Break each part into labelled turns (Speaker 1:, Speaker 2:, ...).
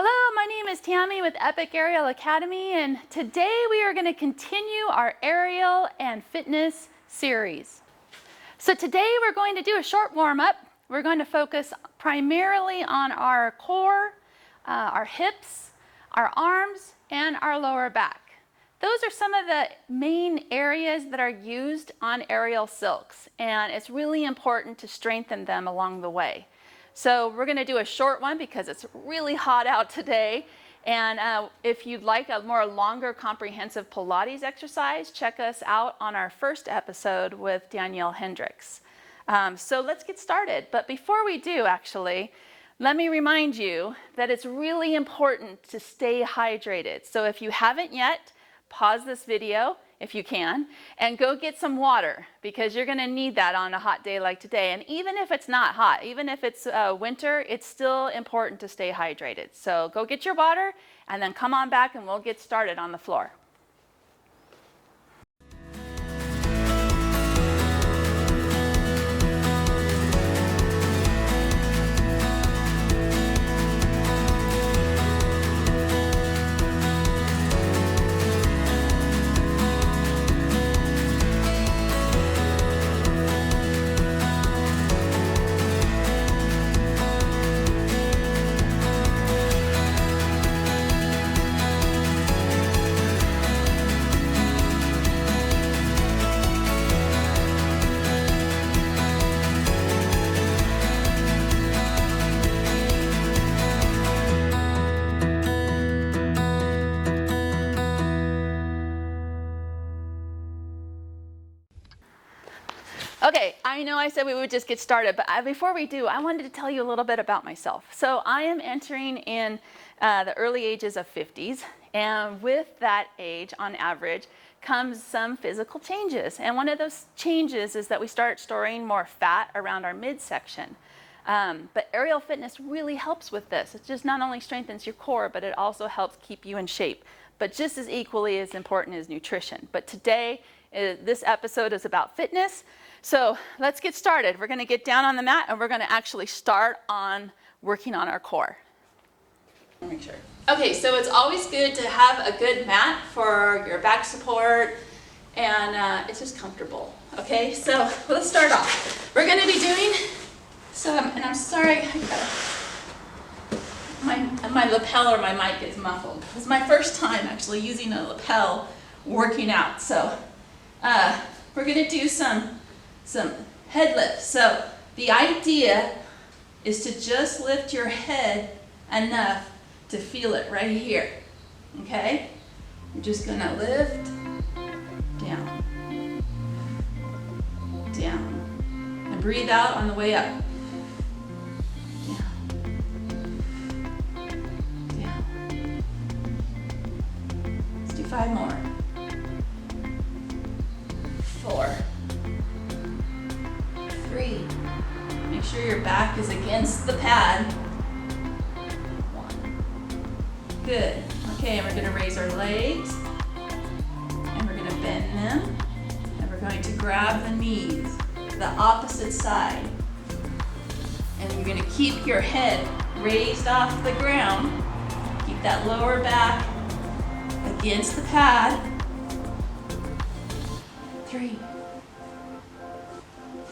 Speaker 1: Hello, my name is Tammy with Epic Aerial Academy, and today we are going to continue our aerial and fitness series. So today we're going to do a short warm-up. We're going to focus primarily on our core, our hips, our arms, and our lower back. Those are some of the main areas that are used on aerial silks, and it's really important to strengthen them along the way. So we're going to do a short one because it's really hot out today. And if you'd like a more longer comprehensive Pilates exercise, check us out on our first episode with Danielle Hendricks. So let's get started. But before we do, actually, let me remind you that it's really important to stay hydrated. So if you haven't yet, pause this video if you can, and go get some water, because you're going to need that on a hot day like today. And even if it's not hot, even if it's winter, it's still important to stay hydrated. So go get your water and then come on back and we'll get started on the floor. Okay, I know I said we would just get started, but before we do, I wanted to tell you a little bit about myself. So I am entering in the early ages of 50s, and with that age, on average, comes some physical changes. And one of those changes is that we start storing more fat around our midsection. But aerial fitness really helps with this. It just not only strengthens your core, but it also helps keep you in shape. But just as equally as important is nutrition. But today, this episode is about fitness. So let's get started. We're going to get down on the mat and we're going to actually start on working on our core. Make sure. Okay, so it's always good to have a good mat for your back support, and it's just comfortable. Okay, so let's start off. We're going to be doing some, and I'm sorry, my lapel or my mic is muffled. It's my first time actually using a lapel working out. So we're going to do some head lifts. So the idea is to just lift your head enough to feel it right here. Okay? You're just going to lift, down, down, and breathe out on the way up. Down, down. Let's do 5 more. 4, 3. Make sure your back is against the pad. 1. Good. Okay, and we're going to raise our legs, and we're going to bend them, and we're going to grab the knees, the opposite side. And you're going to keep your head raised off the ground. Keep that lower back against the pad. 3,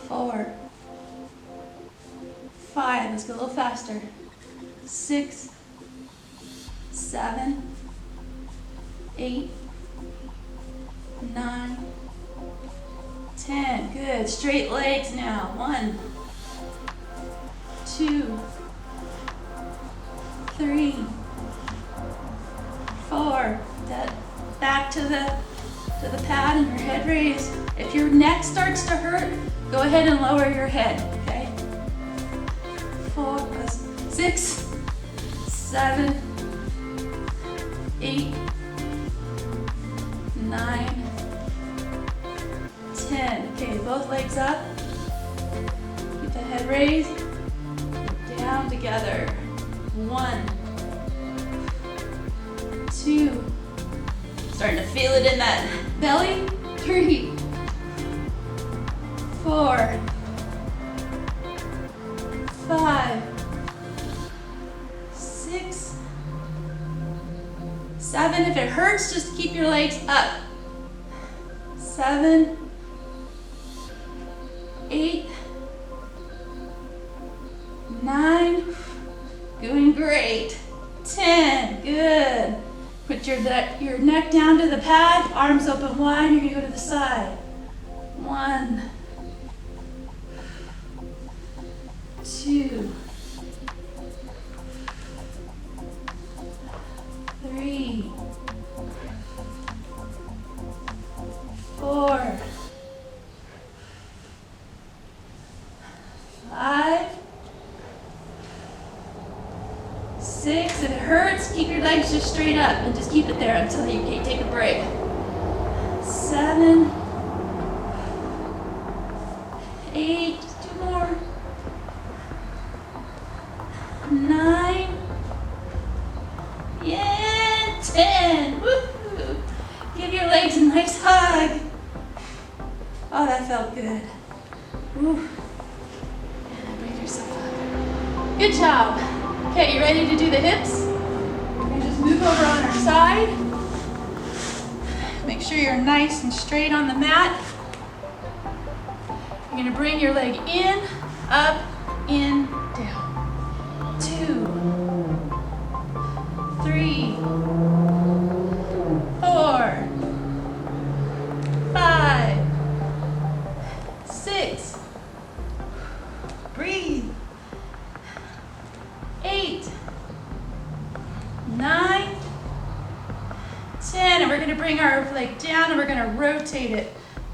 Speaker 1: 4, 5, let's go a little faster. 6, 7, 8, 9, 10. Good. Straight legs now. 1, 2, 3, 4. Back to the pad and your head raised. If your neck starts to hurt, go ahead and lower your head, okay? 4, 6, 7, 8, 9, 10. Okay, both legs up. Keep the head raised. Down together. 1, 2. Starting to feel it in that belly. 3, 4, 5, 6, 7. If it hurts, just keep your legs up. 7, 8, 9, doing great. 10, good. Put your neck down to the pad, arms open wide, you're gonna go to the side. 1, 2, 3, 4, 5, 6. If it hurts, keep your legs just straight up and just keep it there until you take a break. 7, 8, just 2 more. 9, yeah, 10. Woo-hoo. Give your legs a nice hug. Oh, that felt good. Woo. And breathe yourself up. Good job. Okay, you ready to do the hips? We're gonna just move over on our side. Make sure you're nice and straight on the mat. You're gonna bring your leg in, up, in, down. 2, 3, 4, 5, 6. Breathe. 8, 9, 10. And we're going to bring our leg down and we're going to rotate it.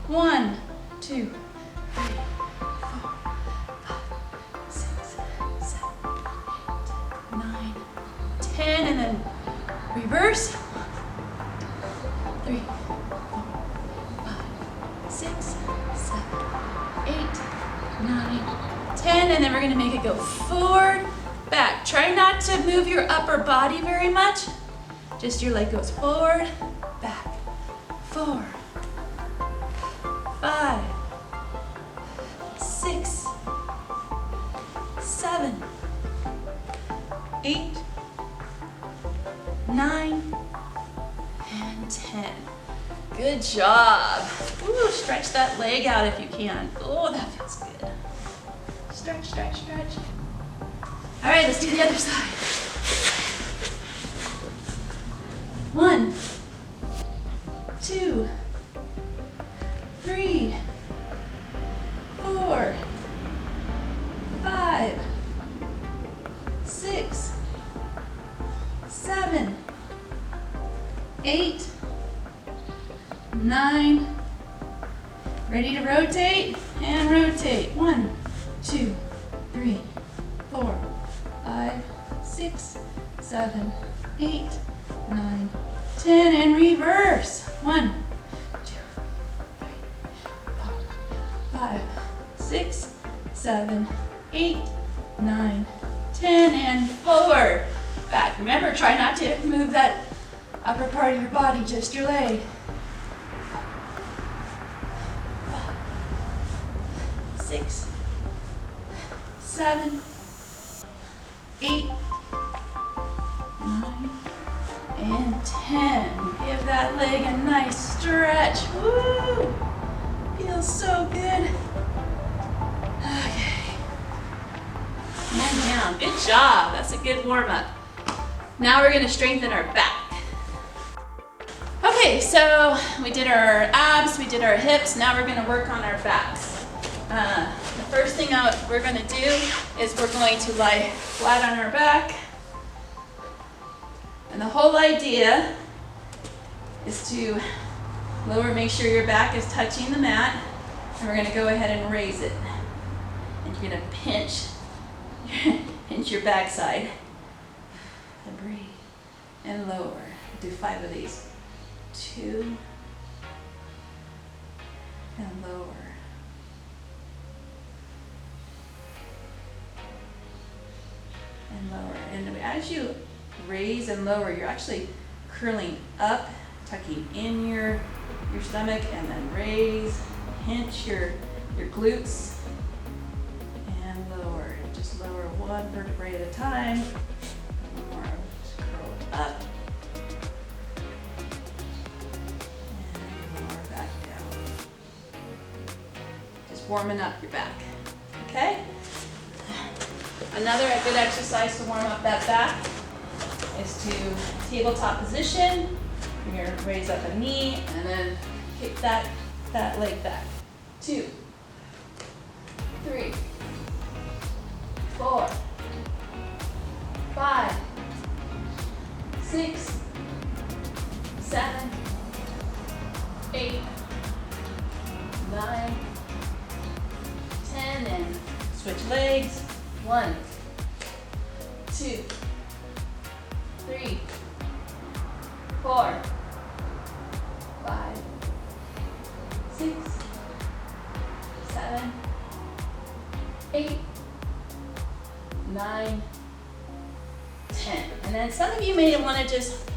Speaker 1: 1, 2, 3, 4, 5, 6, 7, 8, 9, 10. And then reverse. 3, 4, 5, 6, 7, 8, 9, 10. And then we're going to make it go forward, back. Try not to move your upper body very much. Just your leg goes forward, back. 4, 5, 6, 7, 8, 9, and 10. Good job. Ooh, stretch that leg out if you can. Oh, that feels good. Stretch, stretch, stretch. All right, let's do the other side. 1, 2, 3, 4, 5, 6, 7, 8, 9. Ready to rotate? And rotate. 1, 2, 3, 4, 5, 6, 7, 8, 9, 10, and reverse. 1, 2, 3, 4, 5, 6, 7, 8, 9, 10, and forward. Back. Remember, try not to move that upper part of your body, just your leg. 6, 7, 8, 9, and 10. Give that leg a nice stretch. Woo! Feels so good. Okay. And down. Good job. That's a good warm-up. Now we're going to strengthen our back. Okay, so we did our abs, we did our hips. Now we're going to work on our backs. The first thing we're going to do is we're going to lie flat on our back. And the whole idea is to lower, make sure your back is touching the mat. And we're going to go ahead and raise it. And you're going to pinch your backside. And breathe. And lower. Do 5 of these. 2. And lower. And lower. And as you raise and lower, you're actually curling up, tucking in your stomach, and then raise, pinch your glutes, and lower. Just lower one vertebrae at a time. One more. Just curl up, warming up your back, okay? Another good exercise to warm up that back is to tabletop position. You're gonna raise up a knee and then kick that leg back. 2, 3, 4, 5, 6, 7, 8, 9, 10, and switch legs. 1, 2, 3, 4, 5, 6, 7, 8, 9, 10. And then some of you may want to just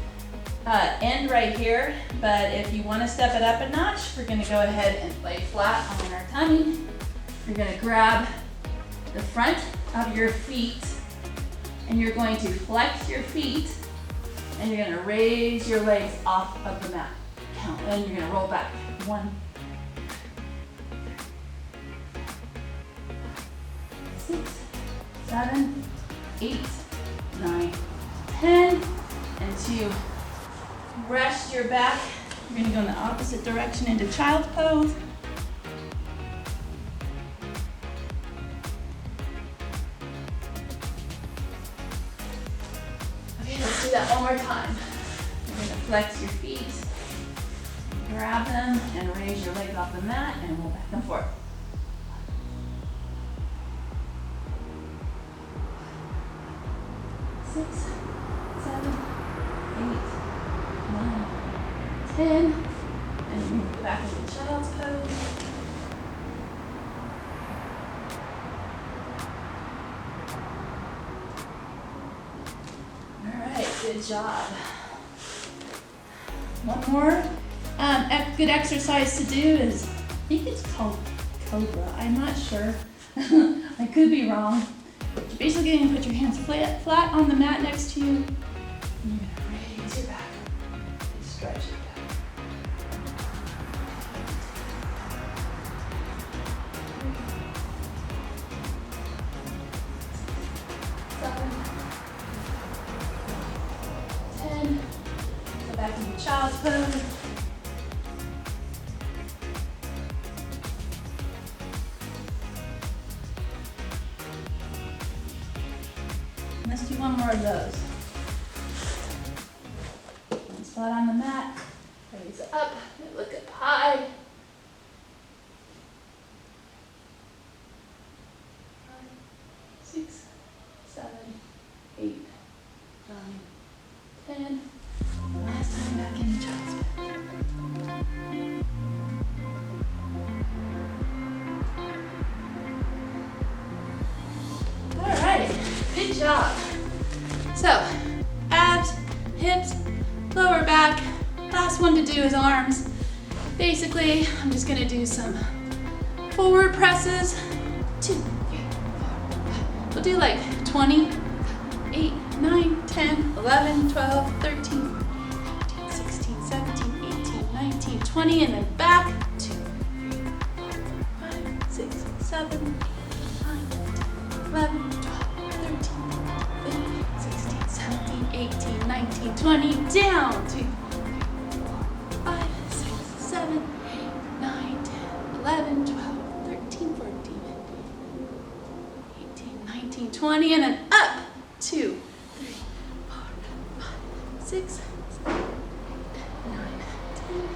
Speaker 1: end right here, but if you want to step it up a notch, we're going to go ahead and lay flat on our tummy. You're going to grab the front of your feet and you're going to flex your feet and you're going to raise your legs off of the mat. Count, and you're going to roll back. 1, 6, 7, 8, 9, 10, and 2. Rest your back. You're going to go in the opposite direction into child's pose. Okay, let's do that one more time. You're going to flex your feet, grab them, and raise your legs off the mat, and roll back and forth. 6, 7, 8, 9, 10, and move back into child's pose. All right, good job. One more good exercise to do is, I think it's called Cobra. I'm not sure. I could be wrong. You're basically going to put your hands flat on the mat next to you. And you're going to raise your back and stretch it back. 7, 10. Go back into child's pose. Let's do one more of those. Hands flat on the mat. Raise up. Look up high. 5, 6, 7, 8, 9, 10. Last time back into child's pose. All right. Good job. So, abs, hips, lower back. Last one to do is arms. Basically, I'm just going to do some forward presses. 2, 3, 4, 5. We'll do like 20, 8, 9, 10, 11, 12, 13, 15, 16, 17, 18, 19, 20, and then back. 2, 3, 4, 5, 6, 7, 8, 9, 10, 11, 18, 19, 20, down. 2, 3, 4, 5, 6, 7, 8, 9, 10, 11, 12, 13, 14, 18, 19, 20, and then up. 2, 3, 4, 5, 6, 7, 8, 9, 10,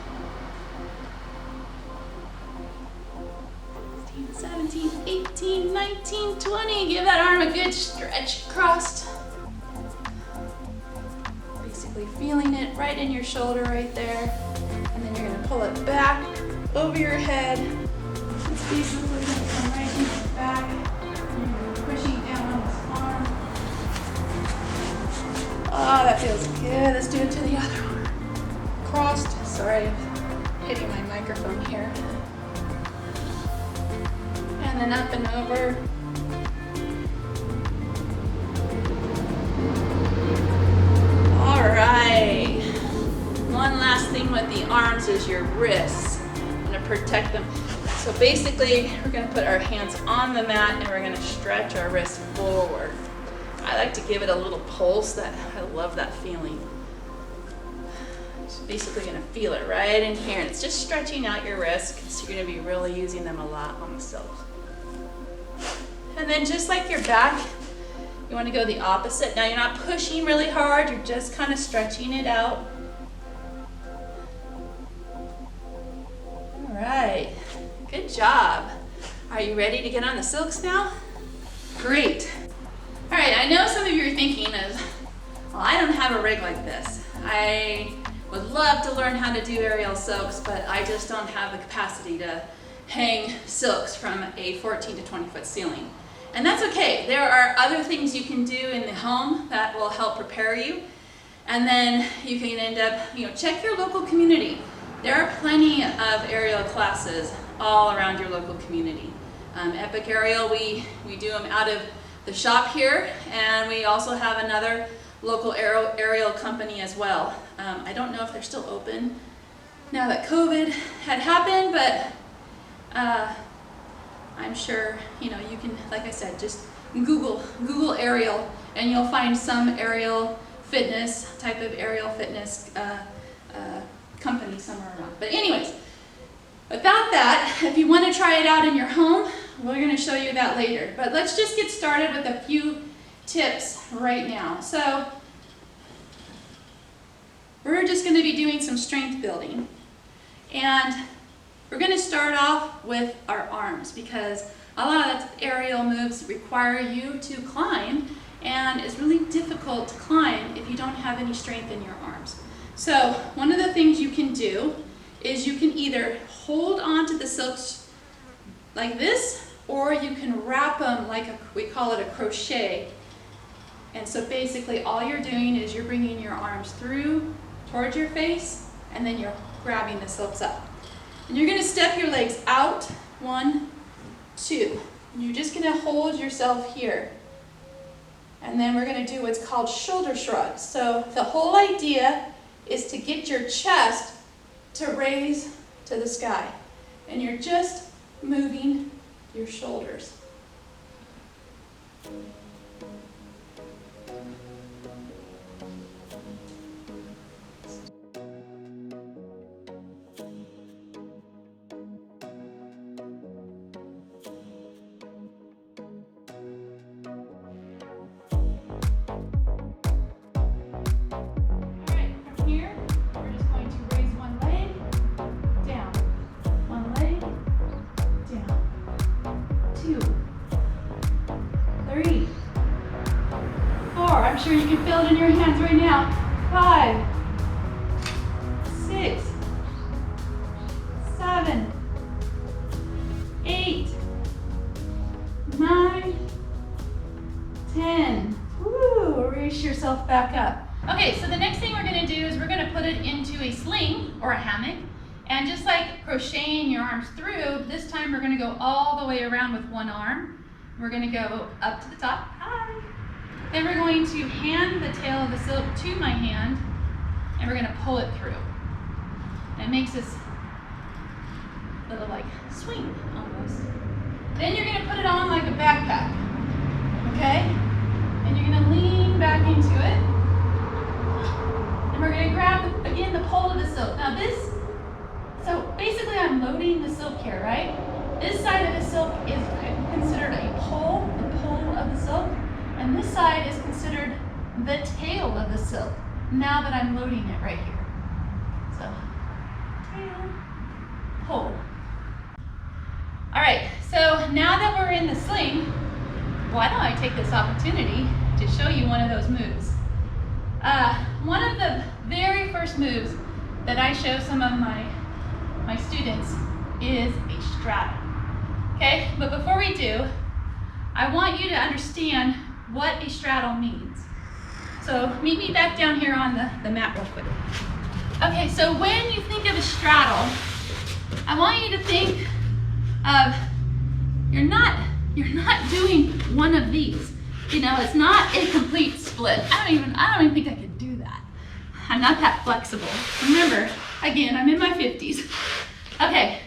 Speaker 1: 16, 17, 18, 19, 20. Give that arm a good stretch across. Feeling it right in your shoulder right there. And then you're going to pull it back over your head. It's basically going to come right into your back. And you're pushing down on this arm. Oh, that feels good. Let's do it to the other arm. Crossed. Sorry, I'm hitting my microphone here. And then up and over. All right. One last thing with the arms is your wrists. I'm going to protect them. So basically, we're gonna put our hands on the mat and we're gonna stretch our wrists forward. I like to give it a little pulse. I love that feeling. Just basically gonna feel it right in here. And it's just stretching out your wrists because you're gonna be really using them a lot on the silks. And then just like your back, you wanna go the opposite. Now you're not pushing really hard, you're just kind of stretching it out. All right, good job. Are you ready to get on the silks now? Great. All right, I know some of you are thinking of, well, I don't have a rig like this. I would love to learn how to do aerial silks, but I just don't have the capacity to hang silks from a 14 to 20 foot ceiling. And that's okay. There are other things you can do in the home that will help prepare you. And then you can end up, check your local community. There are plenty of aerial classes all around your local community. Epic Aerial, we do them out of the shop here, and we also have another local aerial company as well. I don't know if they're still open now that COVID had happened, but I'm sure you can, like I said, just Google aerial, and you'll find some aerial fitness company somewhere around. But anyways, without that, if you want to try it out in your home, we're going to show you that later. But let's just get started with a few tips right now. So we're just going to be doing some strength building. And we're going to start off with our arms because a lot of the aerial moves require you to climb, and it's really difficult to climb if you don't have any strength in your arms. So one of the things you can do is you can either hold on to the silks like this, or you can wrap them like we call it a crochet. And so basically all you're doing is you're bringing your arms through towards your face, and then you're grabbing the silks up. And you're going to step your legs out, 1, 2. And you're just going to hold yourself here. And then we're going to do what's called shoulder shrugs. So the whole idea is to get your chest to raise to the sky. And you're just moving your shoulders. I'm sure you can feel it in your hands right now. 5, 6, 7, 8, 9, 10. Woo, raise yourself back up. Okay, so the next thing we're going to do is we're going to put it into a sling or a hammock. And just like crocheting your arms through, this time we're going to go all the way around with one arm. We're going to go up to the top. Hi. Then we're going to hand the tail of the silk to my hand, and we're going to pull it through. And it makes this little like swing almost. Then you're going to put it on like a backpack, okay? And you're going to lean back into it. And we're going to grab, again, the pole of the silk. Now so basically I'm loading the silk here, right? This side of the silk is considered a pole, the pole of the silk. And this side is considered the tail of the silk, now that I'm loading it right here. So, tail, pole. All right, so now that we're in the sling, why don't I take this opportunity to show you one of those moves. One of the very first moves that I show some of my students is a straddle. Okay, but before we do, I want you to understand what a straddle means. So meet me back down here on the mat real quick. Okay, so when you think of a straddle, I want you to think of, you're not doing one of these. It's not a complete split. I don't even think I could do that. I'm not that flexible. Remember, again, I'm in my 50s. Okay,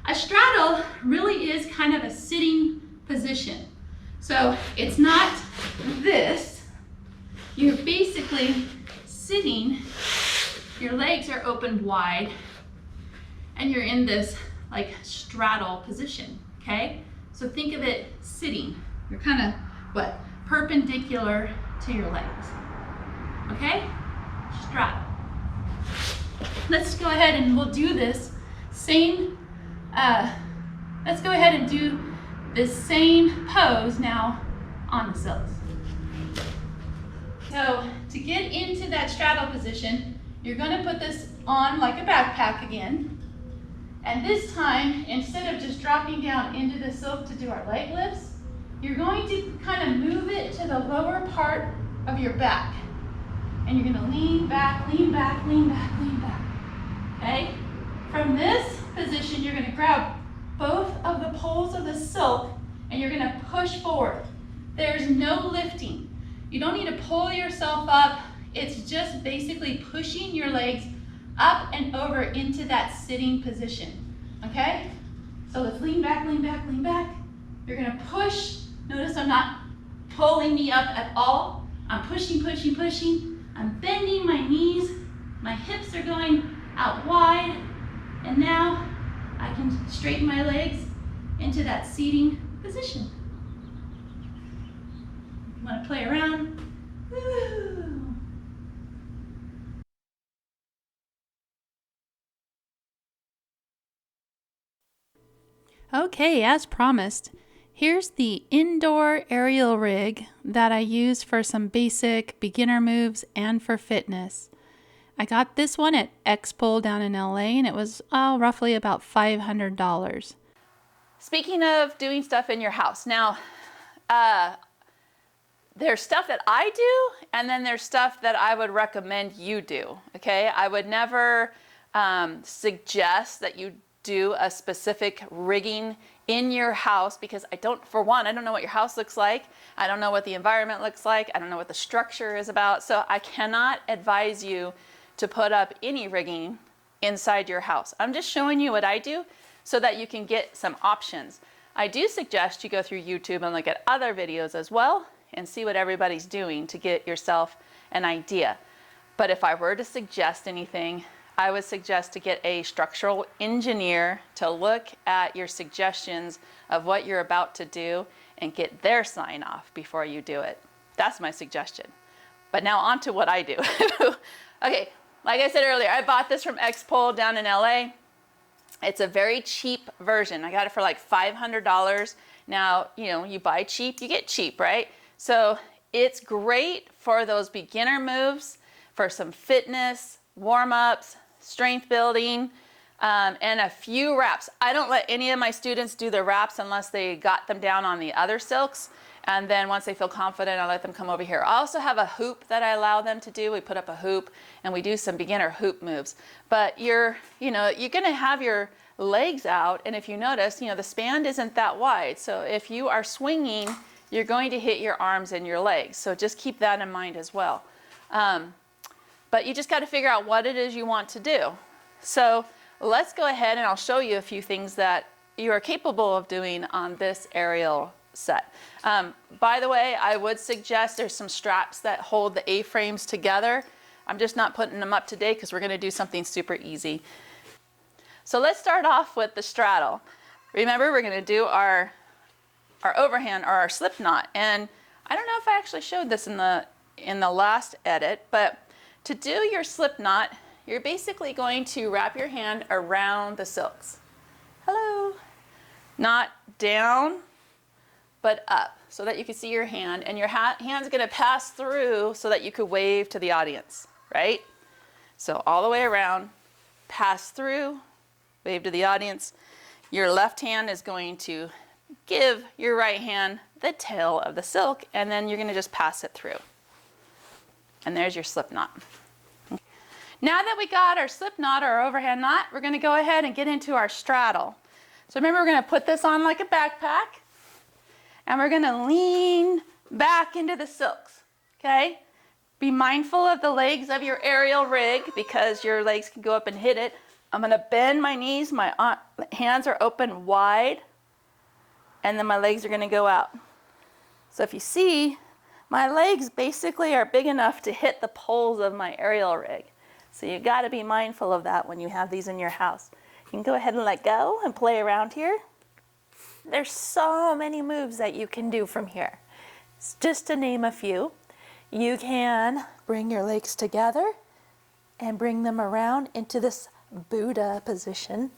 Speaker 1: A straddle really is kind of a sitting position. So it's not this. You're basically sitting, your legs are opened wide, and you're in this like straddle position, okay? So think of it sitting. You're kind of, what, perpendicular to your legs, okay? Straddle. Let's go ahead and we'll do this same, let's go ahead and do this same pose now on the silks. So to get into that straddle position, you're going to put this on like a backpack again. And this time, instead of just dropping down into the silk to do our leg lifts, you're going to kind of move it to the lower part of your back. And you're going to lean back, lean back, lean back, lean back. Okay? From this position, you're going to grab both of the poles of the silk and you're going to push forward. There's no lifting. You don't need to pull yourself up. It's just basically pushing your legs up and over into that sitting position. Okay? So let's lean back, lean back, lean back. You're going to push. Notice I'm not pulling me up at all. I'm pushing, pushing, pushing. I'm bending my knees. My hips are going out wide. And now I can straighten my legs into that seating position. You want to play around? Woo. Okay, as promised, here's the indoor aerial rig that I use for some basic beginner moves and for fitness. I got this one at X-Pole down in LA and it was roughly about $500. Speaking of doing stuff in your house, now there's stuff that I do and then there's stuff that I would recommend you do, okay? I would never suggest that you do a specific rigging in your house because I don't know what your house looks like. I don't know what the environment looks like. I don't know what the structure is about. So I cannot advise you to put up any rigging inside your house. I'm just showing you what I do so that you can get some options. I do suggest you go through YouTube and look at other videos as well and see what everybody's doing to get yourself an idea. But if I were to suggest anything, I would suggest to get a structural engineer to look at your suggestions of what you're about to do and get their sign off before you do it. That's my suggestion. But now on to what I do. Okay, like I said earlier, I bought this from X-Pole down in LA. It's a very cheap version. I got it for like $500. Now, you know, you buy cheap, you get cheap, right? So it's great for those beginner moves, for some fitness, warm-ups, strength building, and a few reps. I don't let any of my students do the reps unless they got them down on the other silks. And then once they feel confident, I let them come over here. I also have a hoop that I allow them to do. We put up a hoop and we do some beginner hoop moves. But you're gonna have your legs out, and if you notice, the span isn't that wide. So if you are swinging, you're going to hit your arms and your legs. So just keep that in mind as well. But you just got to figure out what it is you want to do. So let's go ahead and I'll show you a few things that you are capable of doing on this aerial set. By the way, I would suggest there's some straps that hold the A-frames together. I'm just not putting them up today because we're going to do something super easy. So let's start off with the straddle. Remember, we're going to do our overhand or our slip knot. And I don't know if I actually showed this in the last edit, but to do your slip knot, you're basically going to wrap your hand around the silks. Hello. Not down, but up so that you can see your hand, and your hand's going to pass through so that you could wave to the audience, right? So all the way around, pass through, wave to the audience. Your left hand is going to give your right hand the tail of the silk, and then you're going to just pass it through. And there's your slip knot. Now that we got our slip knot or our overhand knot, we're going to go ahead and get into our straddle. So remember, we're going to put this on like a backpack, and we're going to lean back into the silks, okay? Be mindful of the legs of your aerial rig because your legs can go up and hit it. I'm gonna bend my knees, my hands are open wide, and then my legs are gonna go out. So if you see, my legs basically are big enough to hit the poles of my aerial rig. So you gotta be mindful of that when you have these in your house. You can go ahead and let go and play around here. There's so many moves that you can do from here. Just to name a few, you can bring your legs together and bring them around into this Buddha position.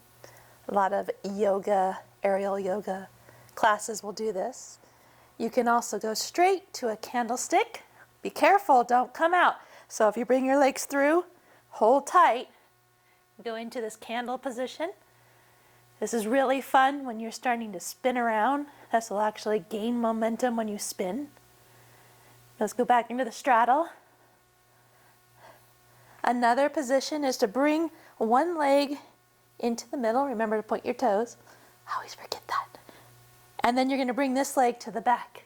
Speaker 1: A lot of yoga, aerial yoga classes will do this. You can also go straight to a candlestick. Be careful, don't come out. So if you bring your legs through, hold tight, go into this candle position. This is really fun when you're starting to spin around. This will actually gain momentum when you spin. Let's go back into the straddle. Another position is to bring one leg into the middle. Remember to point your toes. I always forget that. And then you're going to bring this leg to the back.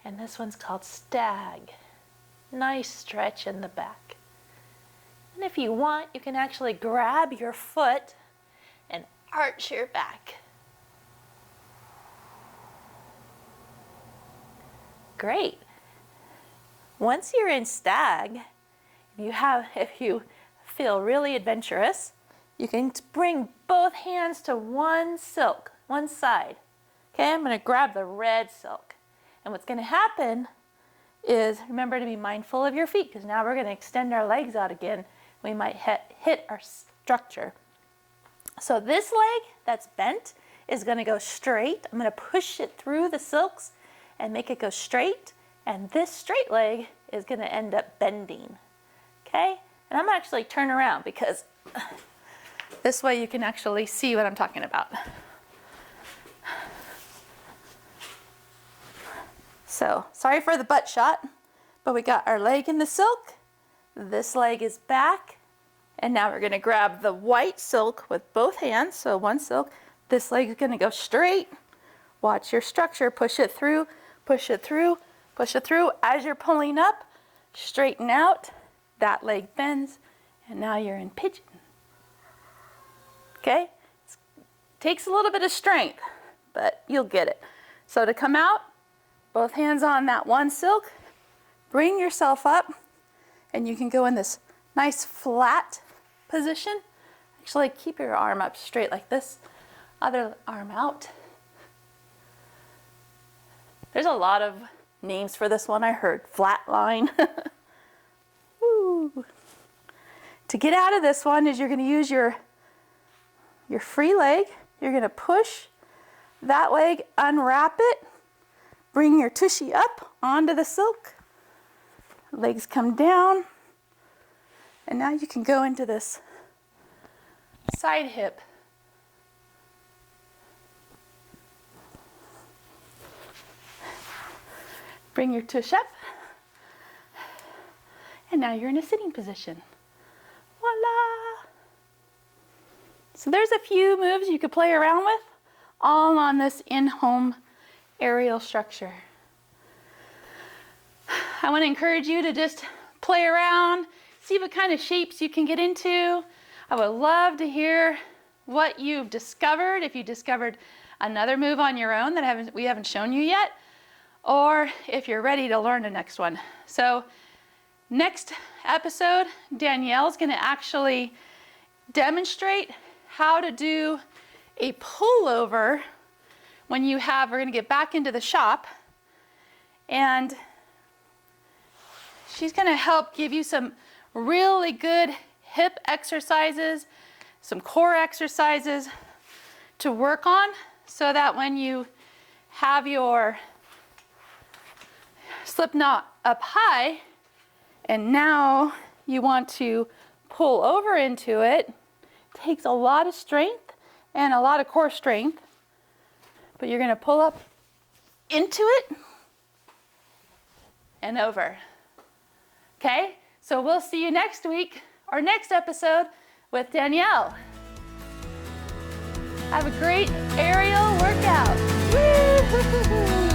Speaker 1: And this one's called stag. Nice stretch in the back. And if you want, you can actually grab your foot and arch your back. Great. Once you're in stag, if you feel really adventurous, you can bring both hands to one silk, one side. Okay, I'm going to grab the red silk. And what's going to happen is, remember to be mindful of your feet, because now we're going to extend our legs out again. We might hit our structure. So this leg that's bent is going to go straight. I'm going to push it through the silks and make it go straight. And this straight leg is going to end up bending. Okay? And I'm actually turn around because this way you can actually see what I'm talking about. So, sorry for the butt shot, but we got our leg in the silk. This leg is back. And now we're going to grab the white silk with both hands. So one silk. This leg is going to go straight. Watch your structure. Push it through, push it through, push it through. As you're pulling up, straighten out. That leg bends. And now you're in pigeon. Okay? It takes a little bit of strength, but you'll get it. So to come out, both hands on that one silk. Bring yourself up. And you can go in this nice flat position. Actually, keep your arm up straight like this. Other arm out. There's a lot of names for this one I heard. Flat line. Woo. To get out of this one is you're going to use your free leg. You're going to push that leg, unwrap it, bring your tushy up onto the silk. Legs come down. And now you can go into this side hip. Bring your tush up. And now you're in a sitting position. Voila! So there's a few moves you could play around with, all on this in-home aerial structure. I want to encourage you to just play around, see what kind of shapes you can get into. I would love to hear what you've discovered, if you discovered another move on your own that we haven't shown you yet, or if you're ready to learn the next one. So next episode, Danielle's going to actually demonstrate how to do a pullover when we're going to get back into the shop, and she's going to help give you some really good hip exercises, some core exercises to work on, so that when you have your slip knot up high and now you want to pull over into it, takes a lot of strength and a lot of core strength, but you're going to pull up into it and over. Okay, so we'll see you next week or next episode with Danielle. Have a great aerial workout. Woo!